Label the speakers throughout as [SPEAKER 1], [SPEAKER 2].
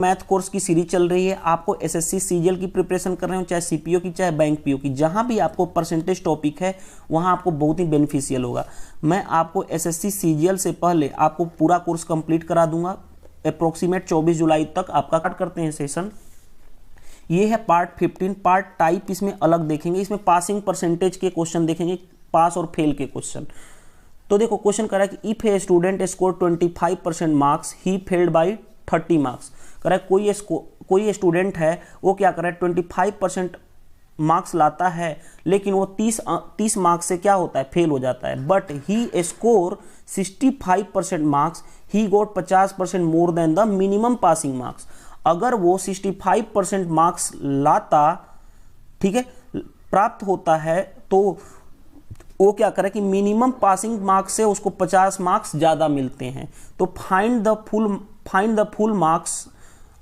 [SPEAKER 1] Math course की series चल रही है। आपको एसएससी सीजीएल की प्रिपरेशन कर रहे हो, चाहे सीपीओ की चाहे बैंक पीओ की, जहां भी आपको परसेंटेज टॉपिक है वहां आपको बहुत ही बेनिफिशियल होगा। मैं आपको एसएससी सीजीएल से पहले आपको पूरा कोर्स कंप्लीट करा दूंगा। अप्रोक्सीमेट 24 जुलाई तक आपका स्टार्ट करते हैं सेशन। ये है पार्ट 15। पार्ट टाइप इसमें अलग देखेंगे, इसमें पासिंग परसेंटेज के क्वेश्चन देखेंगे, पास और फेल के क्वेश्चन। तो देखो क्वेश्चन करा कि if a student score 25% marks he failed by 30 marks. कह रहा है कोई स्टूडेंट है वो क्या कर रहा है 25% मार्क्स लाता है, लेकिन वो 30 मार्क्स से क्या होता है फेल हो जाता है। But he score 65% marks, he got 50% more than the minimum passing marks. अगर वो 65% मार्क्स लाता, ठीक है, प्राप्त होता है, तो वो क्या करे कि मिनिमम पासिंग मार्क्स से उसको 50 मार्क्स ज्यादा मिलते हैं। तो find the full marks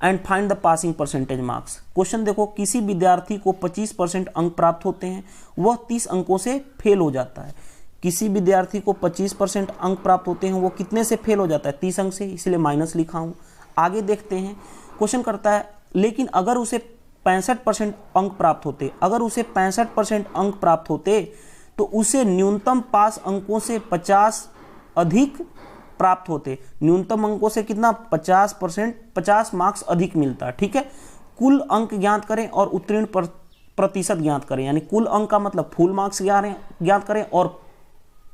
[SPEAKER 1] and find the passing percentage marks. Question देखो, किसी विद्यार्थी को 25% अंक प्राप्त होते हैं, वह 30 अंकों से फेल हो जाता है। किसी विद्यार्थी को 25% अंक प्राप्त होते हैं, वो कितने से फेल हो जाता है 30 अंक से, इसलिए माइनस लिखा हूं। आगे देखते हैं, क्वेश्चन करता है लेकिन अगर उसे 65% अंक प्राप्त होते, अगर उसे 65% अंक प्राप्त होते तो उसे न्यूनतम पास अंकों से 50 अधिक प्राप्त होते। न्यूनतम अंकों से कितना 50 मार्क्स अधिक मिलता। ठीक है, कुल अंक ज्ञात करें और उत्तीर्ण प्रतिशत ज्ञात करें, यानी कुल अंक का मतलब फुल मार्क्स ज्ञात करें और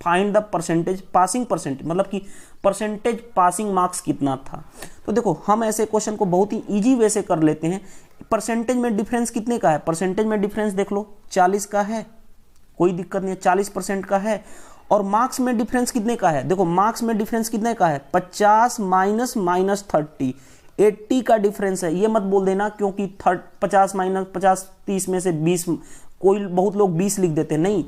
[SPEAKER 1] find the percentage passing percentage, मतलब कि परसेंटेज पासिंग मार्क्स कितना था। तो देखो हम ऐसे क्वेश्चन को बहुत ही इजी वे से कर लेते हैं। परसेंटेज में डिफरेंस कितने का है, परसेंटेज में डिफरेंस देख लो 40 का है, कोई दिक्कत नहीं है, 40% का है। और मार्क्स में डिफरेंस कितने का है, देखो मार्क्स में डिफरेंस कितने का है 50 माइनस 80 का डिफरेंस है। ये मत बोल देना क्योंकि 50 माइनस 50 30 में से 20, कोई बहुत लोग 20 लिख देते, नहीं,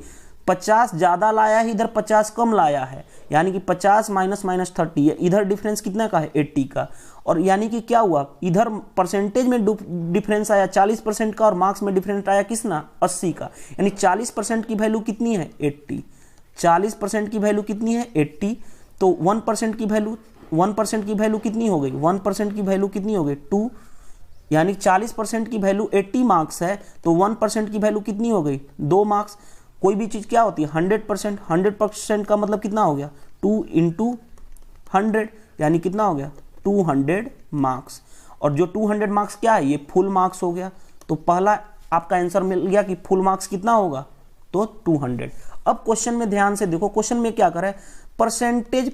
[SPEAKER 1] 50 ज्यादा लाया है, इधर 50 कम लाया है, यानी कि 50 माइनस 30 है। इधर डिफरेंस कितना का है 80 का, और यानी कि क्या हुआ, इधर परसेंटेज में डिफरेंस आया 40% का और मार्क्स में डिफरेंस आया कितना 80 का, यानी 40% की वैल्यू कितनी है 80, 40% की वैल्यू कितनी है 80। तो 1% की वैल्यू कितनी हो गई, 1% की वैल्यू कितनी हो गई 2, यानी 40% की वैल्यू 80 मार्क्स है, तो 1% की वैल्यू कितनी हो गई 2 मार्क्स। कोई भी चीज क्या होती है 100% का मतलब कितना हो गया 2 × 100, यानी कितना हो गया 200 मार्क्स। और जो 200 मार्क्स क्या है, ये फुल मार्क्स हो गया। तो पहला आपका आंसर मिल गया कि फुल मार्क्स कितना होगा, तो 200। अब क्वेश्चन में ध्यान से देखो, क्वेश्चन में क्या करा है, परसेंटेज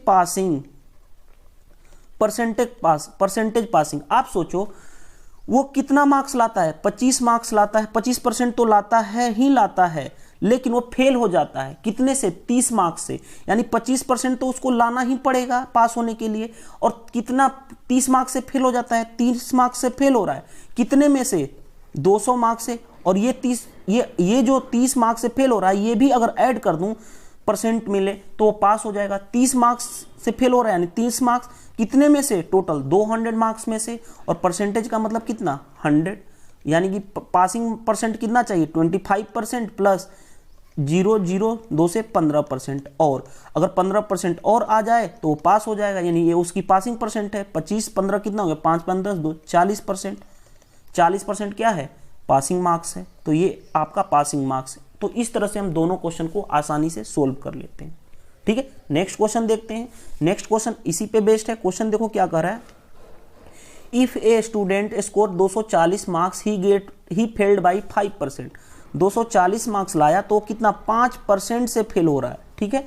[SPEAKER 1] पासिंग। आप सोचो वो कितना मार्क्स लाता है, 25 मार्क्स लाता है, 25% तो लाता है ही लाता है, लेकिन वो फेल हो जाता है कितने से 30 मार्क्स से, यानी 25% तो उसको लाना ही पड़ेगा पास होने के लिए। और कितना 30 मार्क्स से फेल हो जाता है, 30 मार्क्स से फेल हो रहा है कितने में से 200 मार्क्स से। और ये जो 30 मार्क्स से फेल हो रहा है, ये भी अगर ऐड कर दूं परसेंट मिले तो वो पास हो जाएगा। 30 मार्क्स से फेल हो रहा है यानी 30 मार्क्स कितने में से, टोटल 200 मार्क्स में से, और परसेंटेज का मतलब कितना 100, यानी कि पासिंग परसेंट कितना चाहिए 25% प्लस 0.02 से 15%, और अगर 15% और आ जाए तो वो पास हो जाएगा, यानी ये उसकी पासिंग परसेंट है। 25 15 कितना हो गया 5 5 10 2 40%, 40% क्या है पासिंग मार्क्स है। तो ये आपका पासिंग मार्क्स है। तो इस तरह से हम दोनों क्वेश्चन को आसानी से सोल्व कर लेते हैं। ठीक है, नेक्स्ट क्वेश्चन देखते हैं। नेक्स्ट क्वेश्चन इसी पे बेस्ड है। क्वेश्चन देखो क्या कर रहा है, if a student score 240 marks he failed by 5%। 240 marks लाया तो कितना 5% से फेल हो रहा है। ठीक है,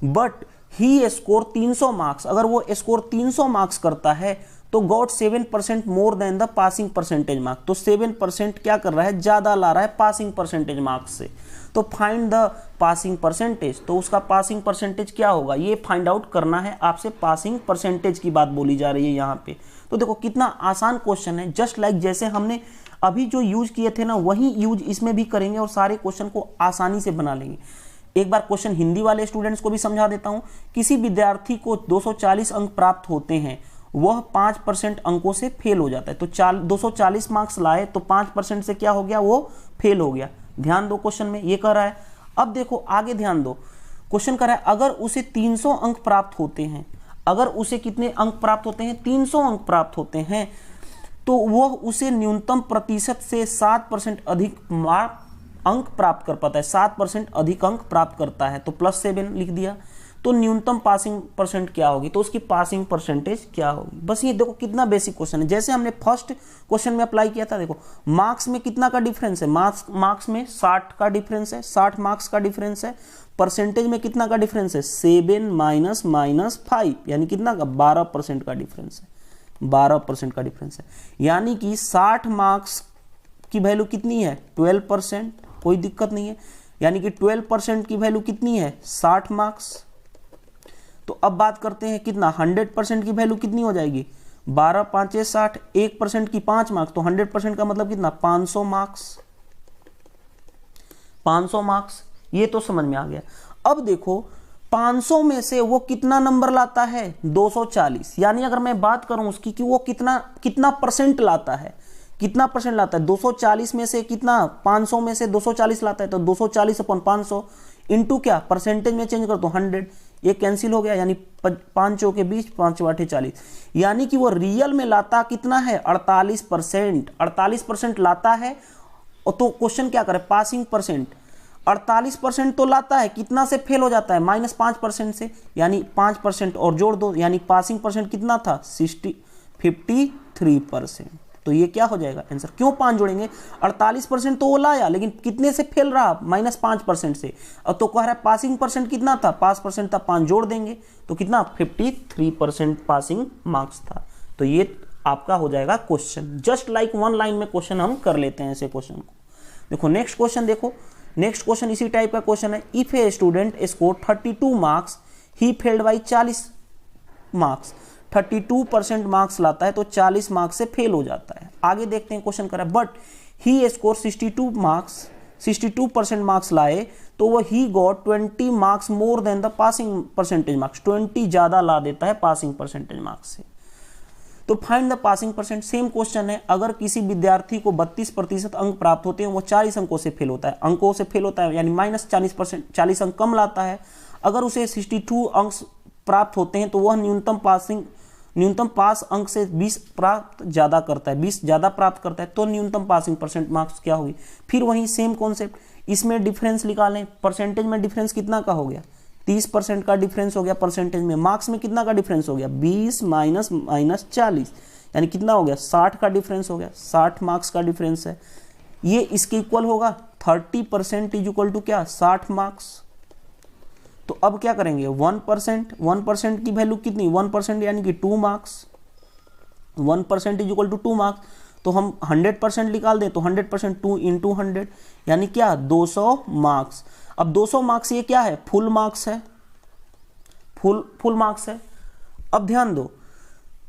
[SPEAKER 1] बट ही स्कोर 300 मार्क्स, अगर वो स्कोर 300 मार्क्स करता है तो got 7% more than the passing percentage marks. तो 7% क्या कर रहा है, ज्यादा ला रहा है पासिंग परसेंटेज मार्क्स से। तो फाइंड द पासिंग परसेंटेज, तो उसका पासिंग परसेंटेज क्या होगा, ये फाइंड आउट करना है आपसे। पासिंग परसेंटेज की बात बोली जा रही है यहाँ पे। तो देखो कितना आसान क्वेश्चन है, जस्ट लाइक जैसे हमने अभी जो यूज किए थे ना, वही यूज इसमें भी करेंगे और सारे क्वेश्चन को आसानी से बना लेंगे। एक बार क्वेश्चन हिंदी वाले स्टूडेंट्स को भी समझा देता हूं। किसी विद्यार्थी को 240 अंक प्राप्त होते हैं, वह 5% अंकों से फेल हो जाता है। तो 240 मार्क्स लाए तो 5% से क्या हो गया, वो फेल हो गया। ध्यान दो क्वेश्चन में ये कह रहा है। अब देखो आगे ध्यान दो, क्वेश्चन कह रहा है अगर उसे 300 अंक प्राप्त होते हैं, अगर उसे कितने अंक प्राप्त होते हैं 300 अंक प्राप्त होते हैं, तो वह उसे न्यूनतम प्रतिशत से 7% अधिक अंक प्राप्त कर पाता है, 7% अधिक अंक प्राप्त करता है, तो +7 लिख दिया। तो न्यूनतम पासिंग परसेंट क्या होगी, तो उसकी पासिंग परसेंटेज क्या होगी। बस ये देखो कितना बेसिक क्वेश्चन है, जैसे हमने फर्स्ट क्वेश्चन में अप्लाई किया था। देखो मार्क्स में कितना का डिफरेंस है, मार्क्स में 60 का डिफरेंस है, 60 मार्क्स का डिफरेंस है। परसेंटेज में कितना का डिफरेंस है, 7 माइनस 5, यानी कितना का 12% का डिफरेंस है, 12% का डिफरेंस है। यानी कि 60 मार्क्स की वैल्यू कितनी है, 12%, कोई दिक्कत नहीं है। यानी कि 12% की वैल्यू कितनी है, 60 मार्क्स। तो अब बात करते हैं कितना, 100% की वैल्यू कितनी हो जाएगी, 12 5 60, 1% की 5 मार्क्स, तो 100% का मतलब कितना, 500 मार्क्स, 500 मार्क्स। ये तो समझ में आ गया। अब देखो 500 में से वो कितना नंबर लाता है, 240। यानी अगर मैं बात करूं उसकी कि वो कितना परसेंट लाता है, कितना परसेंट लाता है, 240 में से कितना, 500 में से 240 लाता है, तो 240 अपन 500 इंटू क्या, परसेंटेज में चेंज कर दो 100, ये कैंसिल हो गया। यानी 5 चौके 20, 5 8 40। यानी कि वो रियल में लाता कितना है, 48%, 48% लाता है। और तो क्वेश्चन क्या करे, पासिंग परसेंट, 48% तो लाता है, कितना से फेल हो जाता है, -5% से, यानी 5% और जोड़ दो, यानी पासिंग परसेंट कितना था, 53%। तो ये क्या हो जाएगा आंसर, क्यों 5 जोड़ेंगे, 48% तो वो लाया, लेकिन कितने से फेल रहा, -5% से। और तो कह रहा है पासिंग परसेंट कितना था, 5% था, 5 जोड़ देंगे तो कितना, 53% पासिंग मार्क्स था। तो ये आपका हो जाएगा क्वेश्चन। जस्ट लाइक 1 लाइन में क्वेश्चन हम कर लेते हैं ऐसे क्वेश्चन को। देखो नेक्स्ट क्वेश्चन, देखो नेक्स्ट क्वेश्चन इसी टाइप का क्वेश्चन है। If a student score 32 marks, he failed by 40 marks, 32% marks लाता है तो 40 मार्क्स से फेल हो जाता है। आगे देखते हैं क्वेश्चन कर रहा है, but he score 62 marks, 62% marks लाए तो वह he got 20 marks more than the passing percentage marks, 20 ज्यादा ला देता है पासिंग परसेंटेज मार्क्स से। तो find the passing percent. Same question है, अगर किसी विद्यार्थी को 32% अंक प्राप्त होते हैं, वो 40 अंकों से फेल होता है, अंकों से फेल होता है यानी -40%, 40 अंक कम लाता है। अगर उसे 62 अंक प्राप्त होते हैं तो वह न्यूनतम पास अंक से 20 प्राप्त ज्यादा करता है, 20 ज्यादा प्राप्त करता है, तो न्यूनतम पासिंग परसेंट मार्क्स क्या होगी। फिर वही सेम कॉन्सेप्ट, इसमें डिफरेंस निकालें। परसेंटेज में डिफरेंस कितना का हो गया, 30% का डिफरेंस हो गया परसेंटेज में। मार्क्स में कितना का डिफरेंस हो गया, 20 माइनस 40, यानी कितना हो गया, 60 का डिफरेंस हो गया, 60 मार्क्स का डिफरेंस है। ये इसके इक्वल होगा, 30% इज इक्वल टू क्या, 60 मार्क्स। तो अब क्या करेंगे, 1% की वैल्यू कितनी, 1% यानी कि 2 marks, 1% is equal to 2 marks. तो हम 100% निकाल दें तो 100% 2 इंटू 100 यानी क्या, 200 मार्क्स। अब 200 मार्क्स ये क्या है, फुल मार्क्स है, फुल मार्क्स है। अब ध्यान दो,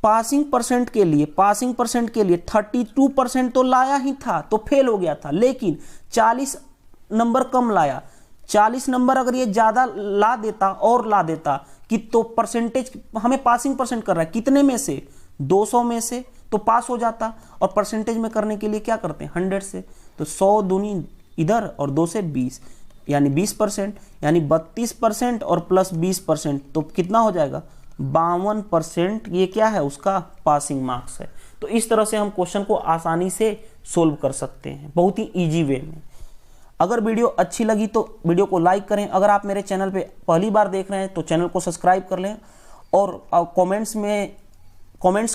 [SPEAKER 1] पासिंग परसेंट के लिए 32% तो लाया ही था तो फेल हो गया था, लेकिन 40 नंबर कम लाया। 40 नंबर अगर ये ज्यादा ला देता और ला देता कि तो परसेंटेज हमें पासिंग परसेंट कर रहा है कितने में से, 200 में से, तो पास हो जाता। और परसेंटेज में करने के लिए क्या करते हैं, 100 से, तो 100 दूनी इधर और 2 से 20 यानी 20%, यानी 32% और प्लस 20%, तो कितना हो जाएगा, 52%। ये क्या है, उसका पासिंग मार्क्स है। तो इस तरह से हम क्वेश्चन को आसानी से सोल्व कर सकते हैं, बहुत ही इजी वे में। अगर वीडियो अच्छी लगी तो वीडियो को लाइक करें। अगर आप मेरे चैनल पे पहली बार देख रहे हैं तो चैनल को सब्सक्राइब कर लें और कमेंट्स